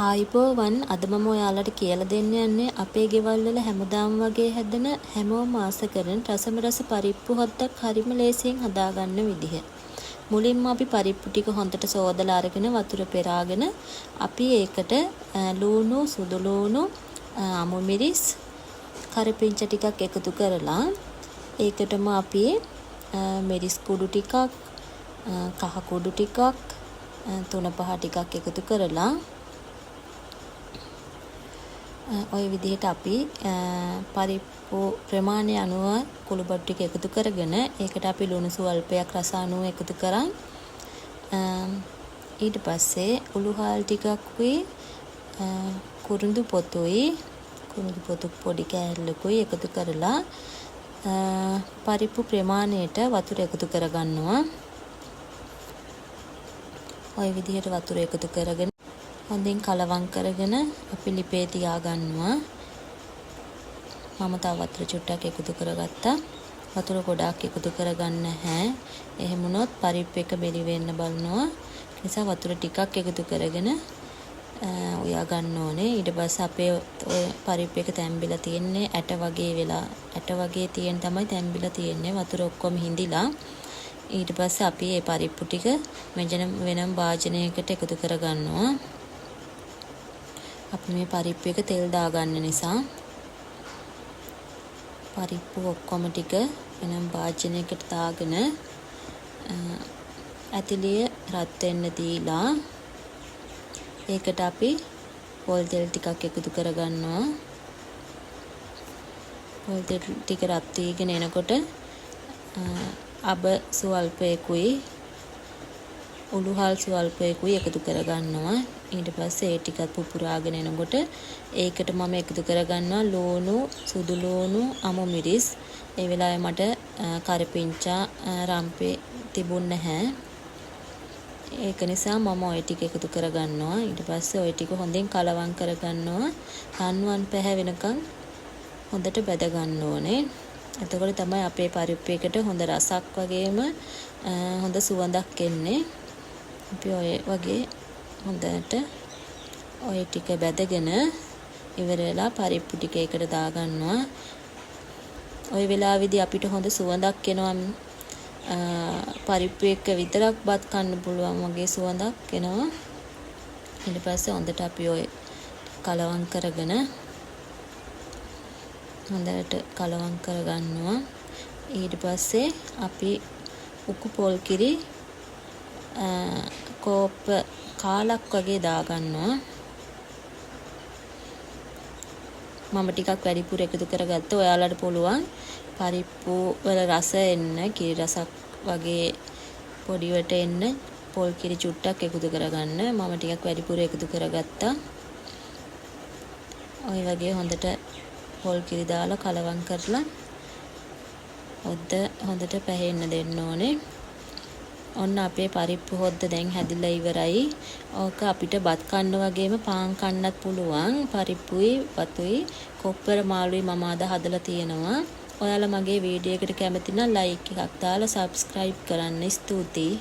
ආයිබෝවන් අද මම ඔයාලට කියලා දෙන්න යන්නේ අපේ ගෙවල් වල හැමදාම වගේ හැදෙන හැමෝම ආස කරන රසම රස පරිප්පු හොද්දක් හරිම ලේසියෙන් හදාගන්න විදිහ. මුලින්ම අපි පරිප්පු ටික හොඳට සෝදලා අරගෙන වතුර පෙරාගෙන අපි ඒකට ලූණු සුදු ලූණු අමු මිරිස් කරපිංච ටිකක් එකතු කරලා ඒකටම අපි මිරිස් කුඩු ටිකක් කහ කුඩු ටිකක් තුන පහ ටිකක් එකතු කරලා ඔය විදිහට අපි පරිප්පු ප්‍රමාණය අනුව කුළු බඩු ටික එකතු කරගෙන ඒකට අපි ලුණු සුවල්පයක් රස අනුව එකතු කරන් ඊට පස්සේ උළුහාල් ටිකක්කුයි කුරුඳු පොතු පොඩි කෑල්ලකුයි එකතු කරලා පරිප්පු ප්‍රමාණයට වතුර එකතු කරගන්නවා. ඔය විදිහට වතුර එකතු කරගෙන හොඳින් කලවම් කරගෙන අපි ලිපේ තියා ගන්නවා. මම තව වතුර චුට්ටක් එකතු කරගත්තා. වතුර ගොඩාක් එකතු කරගන්න නැහැ. එහෙම වුණොත් පරිප්පු එක බෙලි වෙන්න බලනවා. ඒ නිසා වතුර ටිකක් එකතු කරගෙන උයා ගන්න ඕනේ. ඊට පස්සේ අපේ ඔය පරිප්පු එක තැම්බිලා තියෙන්නේ ඇට වගේ වෙලා ඇට වගේ තියෙන තමයි තැම්බිලා තියෙන්නේ. වතුර ඔක්කොම හිඳිලා ඊට පස්සේ අපි මේ පරිප්පු ටික වෙනම භාජනයකට එකතු කරගන්නවා. අපි මේ පරිප්පු එක තෙල් දාගන්න නිසා පරිප්පු ඔක්කොම ටික වෙනම භාජනයකට දාගෙන ඇතිලිය රත් වෙන්න දීලා ඒකට අපි පොල් තෙල් ටිකක් එකතු කරගන්නවා. පොල් තෙල් ටික රත් වීගෙන එනකොට අබ සුවල්පයකුයි උළුහල් සුවල්පයකුයි එකතු කරගන්නවා. ඊට පස්සේ ඒ ටිකත් පුපුරාගෙන එනකොට ඒකට මම එකතු කරගන්නවා ලූණු සුදු ලූණු අමු මිරිස්. ඒ වෙලාවේ මට කරපිංචා රම්පේ තිබුණ නැහැ. ඒක නිසා මම ওই ටික එකතු කරගන්නවා. ඊට පස්සේ ওই ටික හොඳින් කලවම් කරගන්නවා. රන්වන් පැහැවෙනකන් හොඳට බැද ගන්න ඕනේ. එතකොට තමයි අපේ පරිප්පු එකට හොඳ රසක් වගේම හොඳ සුවඳක් එන්නේ. අපි ඔය වගේ හොඳට ඔය ටික බැදගෙන ඉවර වෙලා පරිප්පු ටික එකට දාගන්නවා. ඔය වෙලාවේදී අපිට හොඳ සුවඳක් එනවා. පරිප්පු එක විතරක් බත් කන්න පුළුවන් වගේ සුවඳක් එනවා. ඊට පස්සේ හොඳට අපි ඔය කලවම් කරගෙන හොඳට කලවම් කරගන්නවා. ඊට පස්සේ අපි උකු පොල් කිරි කෝප් කාලක් වගේ දාගන්නවා. මම ටිකක් වැඩිපුර එකතු කරගත්තා. ඔයාලට පුළුවන් පරිප්පු වල රස එන්න කිරි රසක් වගේ පොඩිවට එන්න පොල් කිරි චුට්ටක් එකතු කරගන්න. මම ටිකක් වැඩිපුර එකතු කරගත්තා. ඔය වගේ හොඳට පොල් කිරි දාලා කලවම් කරලා හොඳට පැහෙන්න දෙන්න ඕනේ. ඔන්න අපේ පරිප්පු හොද්ද දැන් හැදිලා ඉවරයි. ඕක අපිට බත් කන්න වගේම පාන් කන්නත් පුළුවන්. පරිප්පුයි වතුයි කොප්පර මාළුයි මම අද හදලා තියෙනවා. ඔයාලා මගේ වීඩියෝ එකට කැමති නම් ලයික් එකක් දාලා සබ්ස්ක්‍රයිබ් කරන්න. ස්තුතියි.